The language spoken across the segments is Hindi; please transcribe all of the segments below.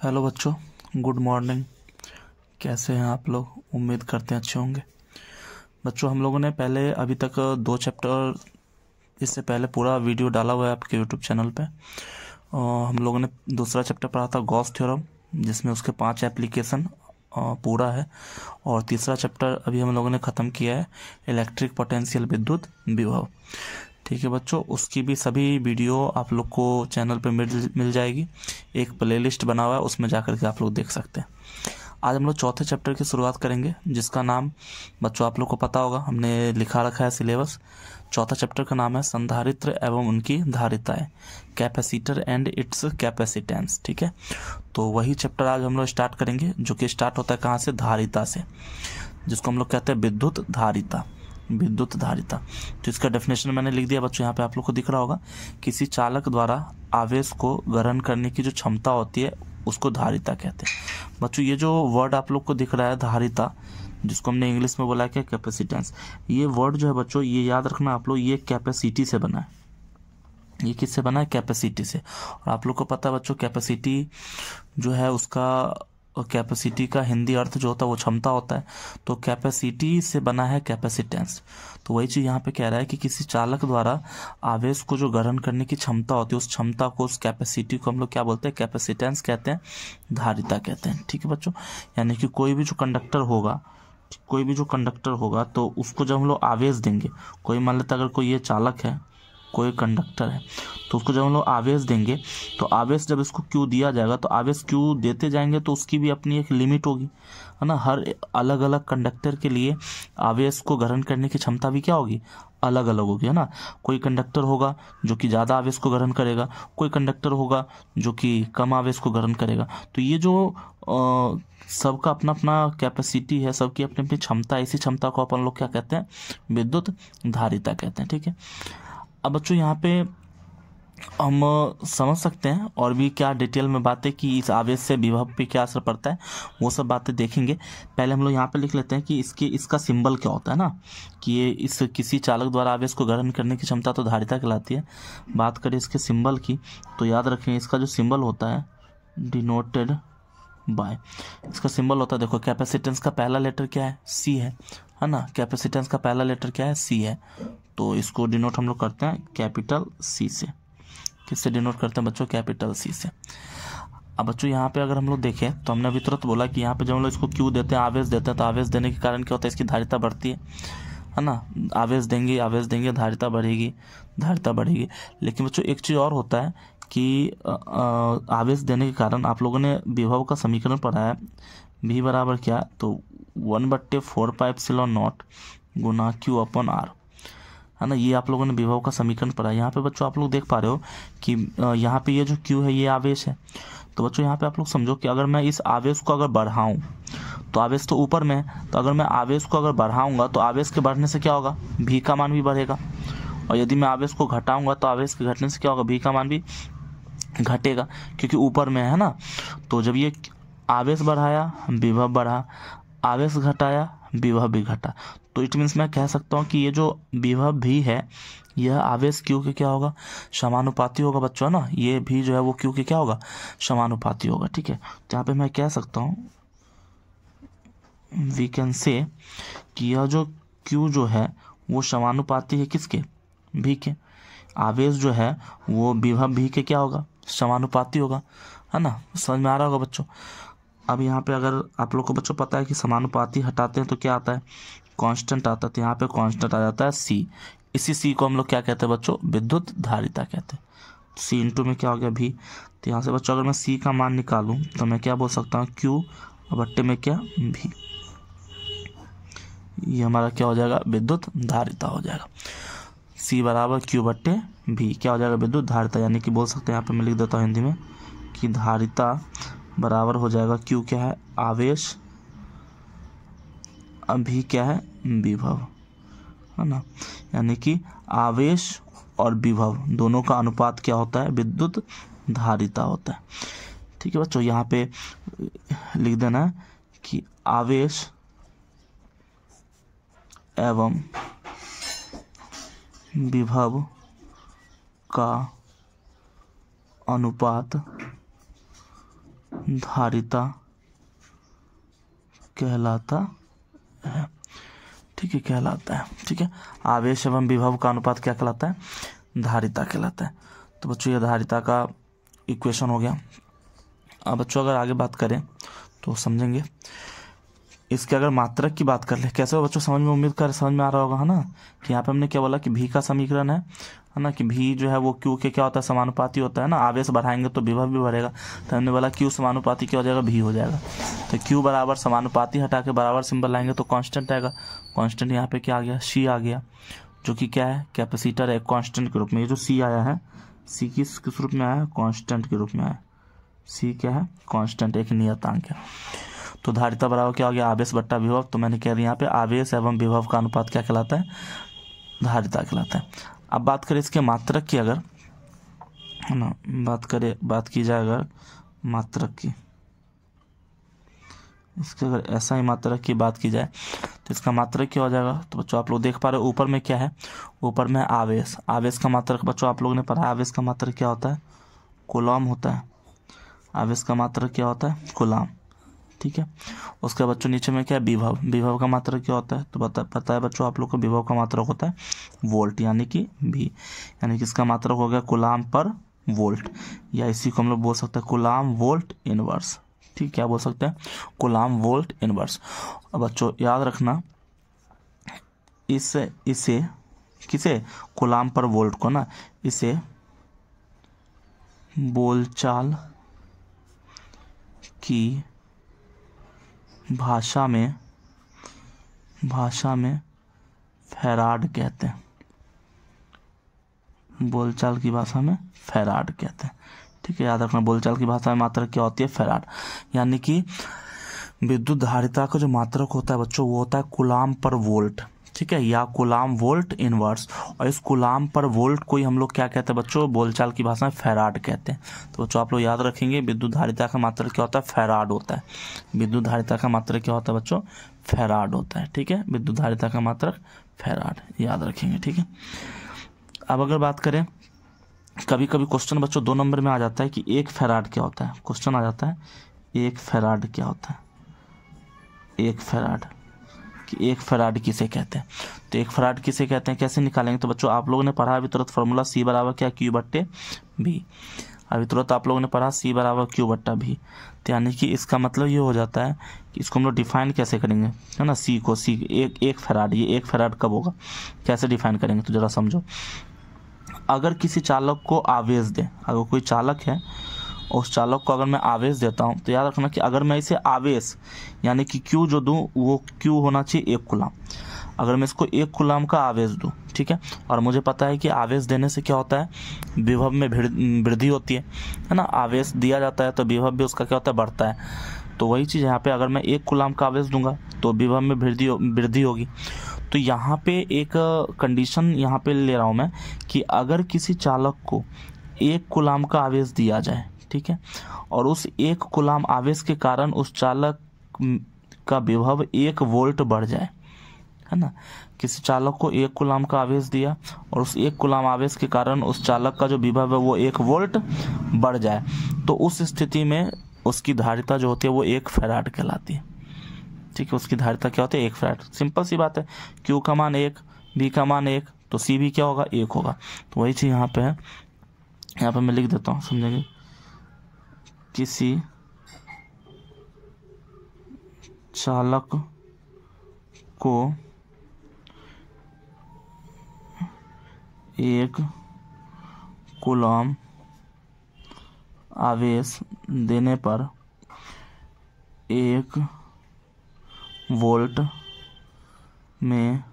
हेलो बच्चों, गुड मॉर्निंग। कैसे हैं आप लोग? उम्मीद करते हैं अच्छे होंगे। बच्चों, हम लोगों ने पहले अभी तक 2 चैप्टर, इससे पहले पूरा वीडियो डाला हुआ है आपके यूट्यूब चैनल पे। हम लोगों ने दूसरा चैप्टर पढ़ा था गॉस थ्योरम, जिसमें उसके 5 एप्लीकेशन पूरा है। और तीसरा चैप्टर अभी हम लोगों ने ख़त्म किया है, इलेक्ट्रिक पोटेंशियल, विद्युत विभव। ठीक है बच्चों, उसकी भी सभी वीडियो आप लोग को चैनल पे मिल जाएगी। एक प्लेलिस्ट बना हुआ है, उसमें जाकर के आप लोग देख सकते हैं। आज हम लोग चौथे चैप्टर की शुरुआत करेंगे, जिसका नाम बच्चों आप लोग को पता होगा, हमने लिखा रखा है सिलेबस। चौथा चैप्टर का नाम है संधारित्र एवं उनकी धारिताएं, कैपेसिटर एंड इट्स कैपेसिटेंस। ठीक है, तो वही चैप्टर आज हम लोग स्टार्ट करेंगे, जो कि स्टार्ट होता है कहाँ से? धारिता से, जिसको हम लोग कहते हैं विद्युत धारिता। विद्युत धारिता, तो इसका डेफिनेशन मैंने लिख दिया बच्चों, यहाँ पे आप लोग को दिख रहा होगा। किसी चालक द्वारा आवेश को ग्रहण करने की जो क्षमता होती है, उसको धारिता कहते हैं। बच्चों, ये जो वर्ड आप लोग को दिख रहा है धारिता, जिसको हमने इंग्लिश में बोला है कैपेसिटेंस, ये वर्ड जो है बच्चों, ये याद रखना आप लोग, ये कैपेसिटी से बना है। ये किससे बना है? कैपेसिटी से। और आप लोग को पता है बच्चों, कैपेसिटी जो है उसका, कैपेसिटी का हिंदी अर्थ जो होता है वो क्षमता होता है। तो कैपेसिटी से बना है कैपेसिटेंस। तो वही चीज़ यहाँ पे कह रहा है कि किसी चालक द्वारा आवेश को जो ग्रहण करने की क्षमता होती है, उस क्षमता को, उस कैपेसिटी को हम लोग क्या बोलते हैं? कैपेसिटेंस कहते हैं, धारिता कहते हैं। ठीक है बच्चों, यानी कि कोई भी जो कंडक्टर होगा तो उसको जब हम लोग आवेश देंगे, कोई मान लेता अगर कोई ये चालक है, कोई कंडक्टर है, तो उसको जब हम लोग आवेश देंगे, तो आवेश जब इसको क्यू दिया जाएगा, तो आवेश क्यू देते जाएंगे तो उसकी भी अपनी एक लिमिट होगी, है ना। हर अलग अलग कंडक्टर के लिए आवेश को ग्रहण करने की क्षमता भी क्या होगी? अलग अलग होगी, है ना। कोई कंडक्टर होगा जो कि ज़्यादा आवेश को ग्रहण करेगा, कोई कंडक्टर होगा जो कि कम आवेश को ग्रहण करेगा। तो ये जो सबका अपना अपना कैपेसिटी है, सबकी अपनी अपनी क्षमता है, इसी क्षमता को अपन लोग क्या कहते हैं? विद्युत धारिता कहते हैं। ठीक है, अब बच्चों यहाँ पे हम समझ सकते हैं और भी क्या डिटेल में बातें कि इस आवेश से विभव पे क्या असर पड़ता है, वो सब बातें देखेंगे। पहले हम लोग यहाँ पे लिख लेते हैं कि इसका सिंबल क्या होता है ना, कि ये इस किसी चालक द्वारा आवेश को ग्रहण करने की क्षमता तो धारिता कहलाती है। बात करें इसके सिंबल की, तो याद रखें इसका जो सिंबल होता है, डिनोटेड बाय, इसका सिंबल होता है, देखो कैपेसिटेंस का पहला लेटर क्या है? सी है ना। कैपेसिटेंस का पहला लेटर क्या है? सी है। तो इसको डिनोट हम लोग करते हैं कैपिटल सी से। किससे डिनोट करते हैं बच्चों? कैपिटल सी से। अब बच्चों यहाँ पे अगर हम लोग देखें, तो हमने अभी तुरंत बोला कि यहाँ पे जब हम लोग इसको क्यू देते हैं, आवेश देते हैं, तो आवेश देने के कारण क्या होता है? इसकी धारिता बढ़ती है ना। आवेश देंगे धारिता बढ़ेगी। लेकिन बच्चों एक चीज़ और होता है कि आवेश देने के कारण आप लोगों ने विभव का समीकरण पढ़ा है, V बराबर क्या? तो 1/4πε0 गुना Q अपन R, है ना। ये आप लोगों ने विभव का समीकरण पढ़ा है। यहाँ पे बच्चों आप लोग देख पा रहे हो कि यहाँ पे ये जो Q है, ये आवेश है। तो बच्चों यहाँ पे आप लोग समझो कि अगर मैं इस आवेश को अगर बढ़ाऊँ, तो आवेश तो ऊपर में है, तो अगर मैं आवेश को अगर बढ़ाऊंगा, तो आवेश के बढ़ने से क्या होगा? V का मान भी बढ़ेगा। और यदि मैं आवेश को घटाऊंगा, तो आवेश के घटने से क्या होगा? V का मान भी घटेगा, क्योंकि ऊपर में है ना। तो जब ये आवेश बढ़ाया, विभव बढ़ा, आवेश घटाया, विभव भी घटा। तो इट मीन्स मैं कह सकता हूँ कि ये जो विभव भी है, यह आवेश क्यू के क्या होगा? समानुपाती होगा बच्चों, ना। ये भी जो है वो क्यू के क्या होगा? समानुपाती होगा। ठीक है, तो यहाँ पे मैं कह सकता हूँ, वी कैन से, कि यह जो क्यू जो है वो समानुपाती है किसके? भी के। आवेश जो है वो विभव भी के क्या होगा? समानुपाती होगा, है ना। समझ में आ रहा होगा बच्चों। अब यहाँ पे अगर आप लोग को बच्चों पता है कि समानुपाती हटाते हैं तो क्या आता है? कांस्टेंट आता है। तो यहाँ पे कांस्टेंट आ जाता है सी। इसी सी को हम लोग क्या कहते हैं बच्चों? विद्युत धारिता कहते हैं। सी इंटू में क्या हो गया? भी। तो यहाँ से बच्चों अगर मैं सी का मान निकालूं, तो मैं क्या बोल सकता हूँ? क्यू और बट्टे में क्या? भी। ये हमारा क्या हो जाएगा? विद्युत धारिता हो जाएगा। सी बराबर क्यू बट्टे भी क्या हो जाएगा? विद्युत धारिता। यानी कि बोल सकते हैं, यहाँ पे मैं लिख देता हूँ हिंदी में, कि धारिता बराबर हो जाएगा, क्यू क्या है? आवेश, अभी क्या है? विभव, है ना। यानी कि आवेश और विभव दोनों का अनुपात क्या होता है? विद्युत धारिता होता है। ठीक है बच्चों, यहाँ पे लिख देना है कि आवेश एवं विभव का अनुपात धारिता कहलाता है। ठीक है, कहलाता है। ठीक है, आवेश एवं विभव का अनुपात क्या कहलाता है? धारिता कहलाता है। तो बच्चों ये धारिता का इक्वेशन हो गया। अब बच्चों अगर आगे बात करें तो समझेंगे। इसके अगर मात्रक की बात कर ले, कैसे हो बच्चों समझ में, उम्मीद कर समझ में आ रहा होगा, है ना, कि यहाँ पे हमने क्या बोला कि भी का समीकरण है ना, कि भी जो है वो क्यू के क्या होता है? समानुपाती होता है ना। आवेश बढ़ाएंगे तो विभव भी बढ़ेगा, तो हमने बोला क्यू समानुपाती क्या हो जाएगा? भी हो जाएगा। तो क्यू बराबर समानुपाती हटा के बराबर सिंबल लाएंगे तो कांस्टेंट आएगा। कांस्टेंट यहाँ पे क्या आ गया? सी आ गया, जो कि क्या है? कैपेसिटर है, कांस्टेंट के रूप में। ये जो सी आया है, सी किस रूप में आया है? कांस्टेंट के रूप में आया। सी क्या है? कांस्टेंट, एक नियतांक है। तो धारिता बराबर क्या हो गया? आवेश बट्टा विभव। तो मैंने कह दिया यहाँ पे आवेश एवं विभव का अनुपात क्या कहलाता है? धारिता कहलाता है। अब बात करें इसके मात्रक की, अगर है ना बात की जाए अगर मात्रक की, इसके अगर ऐसा ही मात्रक की बात की जाए तो इसका मात्रक क्या हो जाएगा? तो बच्चों आप लोग देख पा रहे हो ऊपर में क्या है? ऊपर में आवेश। आवेश का मात्रक बच्चों आप लोगों ने पढ़ा है, आवेश का मात्रक क्या होता है? कूलम होता है। आवेश का मात्रक क्या होता है? कूलम। ठीक है, उसके बच्चों नीचे में क्या है? विभव। विभव का मात्रक क्या होता है? तो पता है बच्चों आप लोग को, विभव का मात्रक होता है वोल्ट, यानी कि भी, यानी कि इसका मात्रक हो गया कूलम पर वोल्ट, या इसी को हम लोग बोल सकते हैं कूलम वोल्ट इनवर्स। ठीक, क्या बोल सकते हैं? Coulomb volt inverse. अब बच्चों याद रखना, इसे किसे? कूलम पर वोल्ट को ना, इसे बोलचाल की भाषा में फैराड कहते हैं। बोलचाल की भाषा में फैराड कहते हैं। ठीक है, याद रखना, बोलचाल की भाषा में मात्रक क्या होती है? फैराड। यानी कि विद्युत धारिता का जो मात्रक होता है बच्चों, वो होता है कूलम पर वोल्ट। ठीक है, या कूलम वोल्ट इनवर्स। और इस कूलम पर वोल्ट को ही हम लोग क्या कहते हैं बच्चों? बोलचाल की भाषा में फैराड कहते हैं। तो बच्चों आप लोग याद रखेंगे, विद्युत धारिता का मात्रक क्या होता है? फैराड होता है। विद्युत धारिता का मात्रक क्या होता है बच्चों? फैराड होता है। ठीक है, विद्युत धारिता का मात्रक फैराड, याद रखेंगे। ठीक है, अब अगर बात करें, कभी कभी क्वेश्चन बच्चों 2 नंबर में आ जाता है कि 1 फैराड क्या होता है? क्वेश्चन आ जाता है 1 फैराड क्या होता है? 1 फैराड, कि 1 फैराड किसे कहते हैं? तो 1 फैराड किसे कहते हैं, कैसे निकालेंगे? तो बच्चों आप लोगों ने पढ़ा अभी तुरंत फॉर्मूला, सी बराबर क्या? क्यू बट्टे भी। अभी तुरंत आप लोगों ने पढ़ा सी बराबर क्यू बट्टा भी। तो यानी कि इसका मतलब ये हो जाता है कि इसको हम लोग डिफाइन कैसे करेंगे, है ना? सी को, सी एक फैराड, ये 1 फैराड कब होगा, कैसे डिफाइन करेंगे? तो जरा समझो। अगर किसी चालक को आवेश दे, अगर कोई चालक है, उस चालक को अगर मैं आवेश देता हूं, तो याद रखना कि अगर मैं इसे आवेश यानी कि क्यू जो दूं, वो क्यू होना चाहिए 1 कूलम। अगर मैं इसको 1 कूलम का आवेश दूं, ठीक है, और मुझे पता है कि आवेश देने से क्या होता है? विभव में वृद्धि होती है ना। आवेश दिया जाता है तो विभव भी उसका क्या होता है? बढ़ता है। तो वही चीज़ यहाँ पे, अगर मैं 1 कूलम का आवेश दूंगा तो विभव में वृद्धि होगी। तो यहाँ पे एक कंडीशन यहाँ पे ले रहा हूँ मैं, कि अगर किसी चालक को 1 कूलम का आवेश दिया जाए, ठीक है, और उस 1 कूलम आवेश के कारण उस चालक का विभव 1 वोल्ट बढ़ जाए, है ना। किसी चालक को 1 कूलम का आवेश दिया और उस 1 कूलम आवेश के कारण उस चालक का जो विभव है वो 1 वोल्ट बढ़ जाए, तो उस स्थिति में उसकी धारिता जो होती है वो 1 फैराड कहलाती है। ठीक है, उसकी धारिता क्या होती है? 1 फैराड। सिंपल सी बात है, क्यू का मान 1, बी का मान 1, तो सी भी क्या होगा? 1 होगा। तो वही चीज़ यहाँ पे है, यहाँ पे मैं लिख देता हूँ, समझेंगे। किसी चालक को 1 कूलम आवेश देने पर 1 वोल्ट में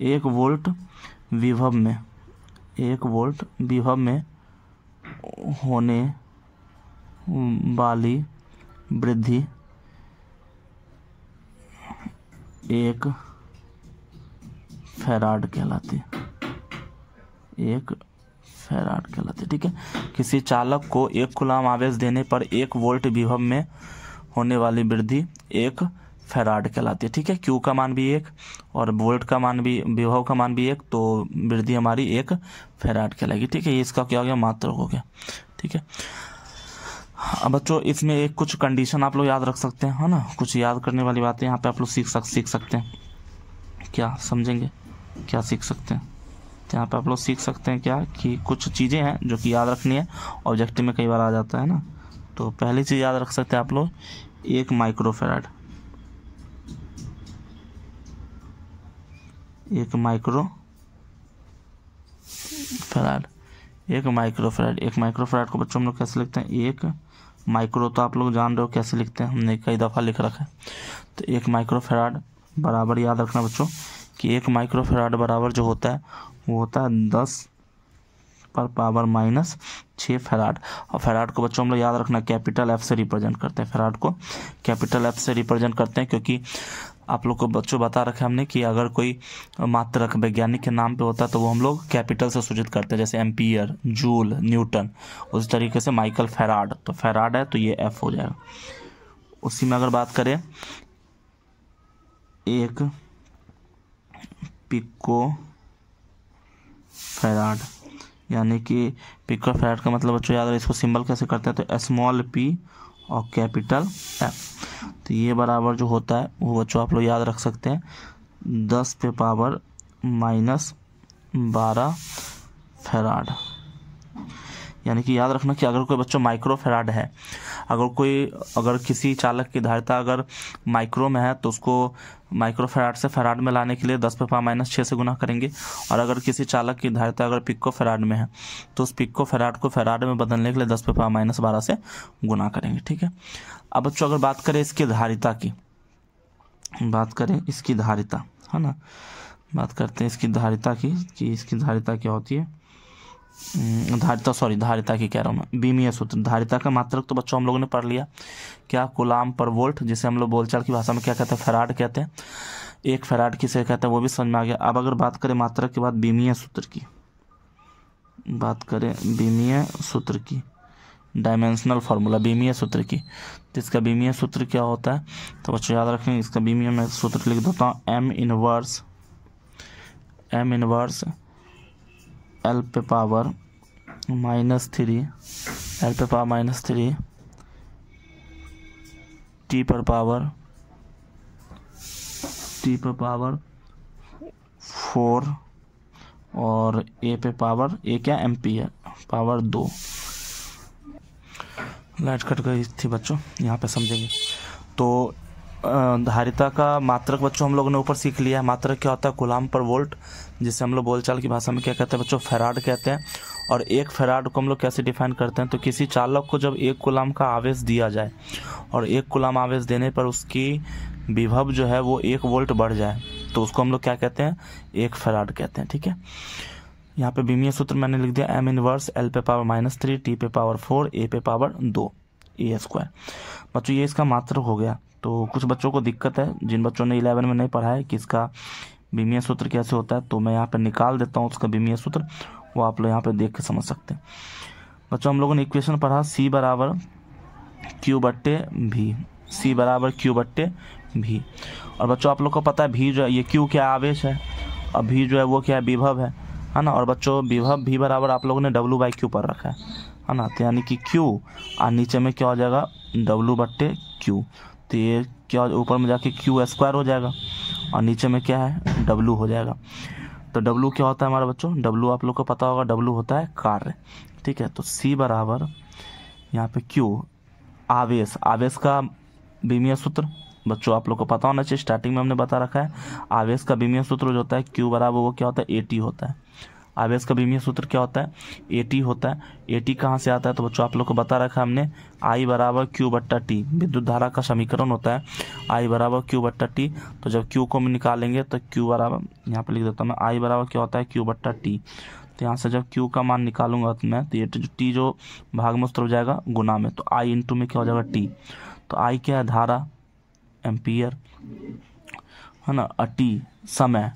1 वोल्ट विभव में 1 वोल्ट विभव में होने वाली वृद्धि 1 फैराड कहलाती है। 1 फैराड कहलाती है। ठीक है, किसी चालक को 1 कूलम आवेश देने पर 1 वोल्ट विभव में होने वाली वृद्धि 1 फैराड कहलाती है। ठीक है, क्यू का मान भी 1 और वोल्ट का मान भी, विभव का मान भी 1, तो वृद्धि हमारी 1 फैराड कहलाएगी। ठीक है, ये इसका क्या हो गया? मात्रक हो गया। ठीक है। अब बच्चों इसमें एक कुछ कंडीशन आप लोग याद रख सकते हैं, है ना, कुछ याद करने वाली बातें यहाँ पे आप लोग सीख सकते हैं। क्या समझेंगे, क्या सीख सकते हैं? तो यहाँ पे आप लोग सीख सकते हैं क्या कि कुछ चीज़ें हैं जो कि याद रखनी है, ऑब्जेक्टिव में कई बार आ जाता है ना। तो पहली चीज़ याद रख सकते हैं आप लोग, 1 माइक्रोफैराड, 1 माइक्रोफैराड, 1 माइक्रोफैराड। 1 माइक्रोफैराड को बच्चों हम लोग कैसे लिखते हैं? 1 माइक्रो तो आप लोग जान रहे हो कैसे लिखते हैं, हमने कई दफ़ा लिख रखा है। तो 1 माइक्रोफैराड बराबर, याद रखना बच्चों कि 1 माइक्रोफैराड बराबर जो होता है वो होता है 10⁻⁻6 फैराड। और फैराड को बच्चों हम लोग याद रखना कैपिटल F से रिप्रेजेंट करते हैं। फैराड को कैपिटल F से रिप्रेजेंट करते हैं क्योंकि आप लोग को बच्चों बता रखा है हमने कि अगर कोई मात्रक वैज्ञानिक के नाम पे होता है तो वो हम लोग कैपिटल से सूचित करते हैं, जैसे एम्पियर, जूल, न्यूटन। उस तरीके से माइकल फैराड, तो फैराड है तो ये F हो जाएगा। उसी में अगर बात करें 1 पिको फैराड, यानी कि पिको फैराड का मतलब बच्चों याद है, इसको सिंबल कैसे करते हैं? तो स्मॉल p और कैपिटल F। तो ये बराबर जो होता है वो बच्चों आप लोग याद रख सकते हैं 10⁻⁻12 फैराड। यानी कि याद रखना कि अगर कोई बच्चों माइक्रो फैराड है, अगर किसी चालक की धारिता अगर माइक्रो में है तो उसको माइक्रो फैराड से फैराड में लाने के लिए 10⁻⁻6 से गुना करेंगे। और अगर किसी चालक की धारिता अगर पिको फैराड में है तो उस पिको फैराड को फैराड में बदलने के लिए 10⁻⁻12 से गुना करेंगे, ठीक है। अब बच्चों अगर बात करें इसकी धारिता की, बात करें इसकी धारिता, है ना, बात करते हैं इसकी धारिता की कि इसकी धारिता क्या होती है। धारिता की कह रहा हूँ मैं, बीमीय सूत्र। धारिता का मात्रक तो बच्चों हम लोगों ने पढ़ लिया, क्या? कूलाम पर वोल्ट, जिसे हम लोग बोलचाल की भाषा में क्या कहते हैं? फैराड कहते हैं। 1 फैराड किसे कहते हैं वो भी समझ में आ गया। अब अगर बात करें मात्रक के बाद बीमीय सूत्र की, बात करें बीमीय सूत्र की, डायमेंशनल फार्मूला बीमीय सूत्र की, तो इसका बीमीय सूत्र क्या होता है? तो बच्चों याद रखें इसका बीमीय में सूत्र लिख देता हूँ, m इनवर्स L पे पावर -3 L पे पावर -3 T पर पावर 4 और A पे पावर, A क्या? Ampere power 2। लाइट कट गई थी बच्चों, यहाँ पे समझेंगे। तो धारिता का मात्रक बच्चों हम लोगों ने ऊपर सीख लिया है। मात्रक क्या होता है? कूलाम पर वोल्ट, जिसे हम लोग बोलचाल की भाषा में क्या कहते हैं बच्चों? फैराड कहते हैं। और 1 फैराड को हम लोग कैसे डिफाइन करते हैं? तो किसी चालक को जब 1 कूलाम का आवेश दिया जाए और 1 कूलाम आवेश देने पर उसकी विभव जो है वो 1 वोल्ट बढ़ जाए तो उसको हम लोग क्या कहते हैं? 1 फैराड कहते हैं, ठीक है। यहाँ पे बीमीय सूत्र मैंने लिख दिया, m इनवर्स L पे पावर -3 T पे पावर 4 A पे पावर 2 A²। बच्चों ये इसका मात्रक हो गया। तो कुछ बच्चों को दिक्कत है, जिन बच्चों ने 11 में नहीं पढ़ा है कि इसका बीमीय सूत्र कैसे होता है, तो मैं यहाँ पे निकाल देता हूँ उसका बीमीय सूत्र, वो आप लोग यहाँ पे देख के समझ सकते हैं। बच्चों हम लोगों ने इक्वेशन पढ़ा C बराबर Q/V, C बराबर Q/V। और बच्चों आप लोग को पता है V जो है, ये Q क्या आवेश है, और V जो है वो क्या है? विभव है ना। और बच्चों विभव V बराबर आप लोगों ने W/Q पर रखा है ना। तो यानी कि Q और नीचे में क्या हो जाएगा? W/Q। तो ये क्या ऊपर में जाके Q² हो जाएगा और नीचे में क्या है? W हो जाएगा। तो W क्या होता है हमारा बच्चों? W आप लोग को पता होगा, W होता है कार्य, ठीक है। तो C बराबर यहाँ पे Q आवेश, आवेश का बीमीय सूत्र बच्चों आप लोग को पता होना चाहिए, स्टार्टिंग में हमने बता रखा है। आवेश का बीमीय सूत्र जो होता है Q बराबर वो क्या होता है? AT होता है। आवेश का बीमीय सूत्र क्या होता है? AT होता है। AT कहाँ से आता है? तो बच्चों आप लोग को बता रखा है हमने, I बराबर Q/T विद्युत धारा का समीकरण होता है, I बराबर Q/T। तो जब Q को हम निकालेंगे तो Q बराबर, यहाँ पे लिख देता हूँ मैं, I बराबर क्या होता है? Q/T। तो यहाँ से जब Q का मान निकालूंगा तो मैं, तो ये T जो भाग में हो जाएगा गुना में, तो I इंटू में क्या हो जाएगा? T। तो I क्या है? धारा, एम्पियर, है ना। T समय,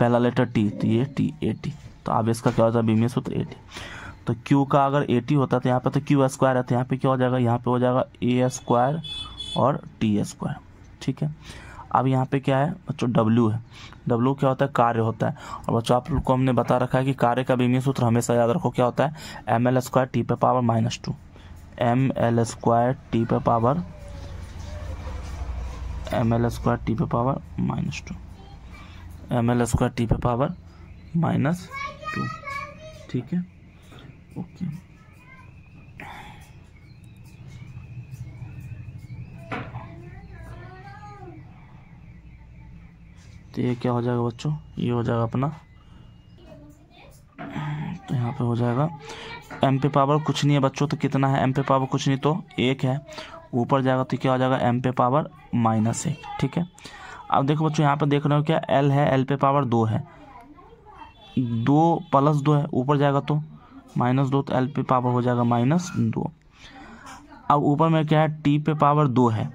पहला लेटर T, तो ये T, AT। तो आवेश का क्या होता है? बीमीय सूत्र AT। तो Q का अगर AT होता है तो यहाँ पे तो Q² है, तो यहाँ पे क्या हो जाएगा? यहाँ पे हो जाएगा A² और T², ठीक है। अब यहाँ पे क्या है बच्चों, W है। W क्या होता है, कार्य होता है। और बच्चों आप लोग को हमने बता रखा है कि कार्य का बीमीय सूत्र हमेशा याद रखो क्या होता है, ml² t पे पावर -2, ml² t पे पावर ml² t पे पावर -2, ml² t पे पावर -2। ठीक है, ओके। तो ये क्या हो जाएगा बच्चों, ये हो जाएगा अपना, तो यहाँ पे हो जाएगा m पे पावर कुछ नहीं है बच्चों, तो कितना है, m पे पावर कुछ नहीं तो 1 है, ऊपर जाएगा तो क्या हो जाएगा m पे पावर -1। ठीक है, अब देखो बच्चों यहाँ पे देख रहे हो क्या, l है, l पे पावर 2 है, 2 + 2 है, ऊपर जाएगा तो -2, तो l पे पावर हो जाएगा -2। अब ऊपर में क्या है, t पे पावर 2 है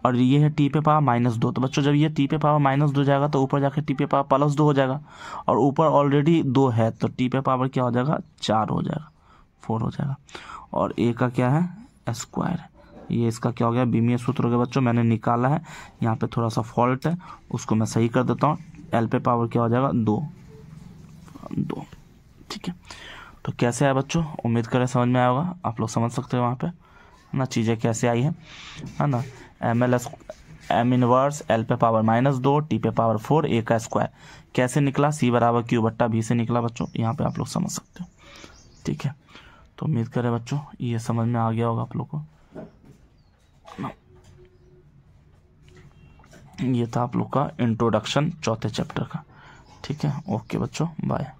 और ये है t पे पावर -2। तो बच्चों जब ये t पे पावर -2 जाएगा तो ऊपर जाकर t पे पावर +2 हो जाएगा, और ऊपर ऑलरेडी 2 है तो t पे पावर क्या हो जाएगा, 4 हो जाएगा, 4 हो जाएगा। और a का क्या है, स्क्वायर, ये इसका क्या हो गया, बीमीय सूत्र हो गया बच्चों, मैंने निकाला है, यहाँ पे थोड़ा सा फॉल्ट है, उसको मैं सही कर देता हूँ। l पे पावर क्या हो जाएगा, 2। ठीक है, तो कैसे आया बच्चों, उम्मीद करें समझ में आया होगा, आप लोग समझ सकते हो वहाँ पे ना चीज़ें कैसे आई है ना। m इनवर्स l पे पावर -2 t पे पावर 4 a का स्क्वायर कैसे निकला, c = q/v से निकला बच्चों, यहाँ पे आप लोग समझ सकते हो। ठीक है, तो उम्मीद करें बच्चों ये समझ में आ गया होगा आप लोग को। ये था आप लोग का इंट्रोडक्शन चौथे चैप्टर का। ठीक है, ओके बच्चों, बाय।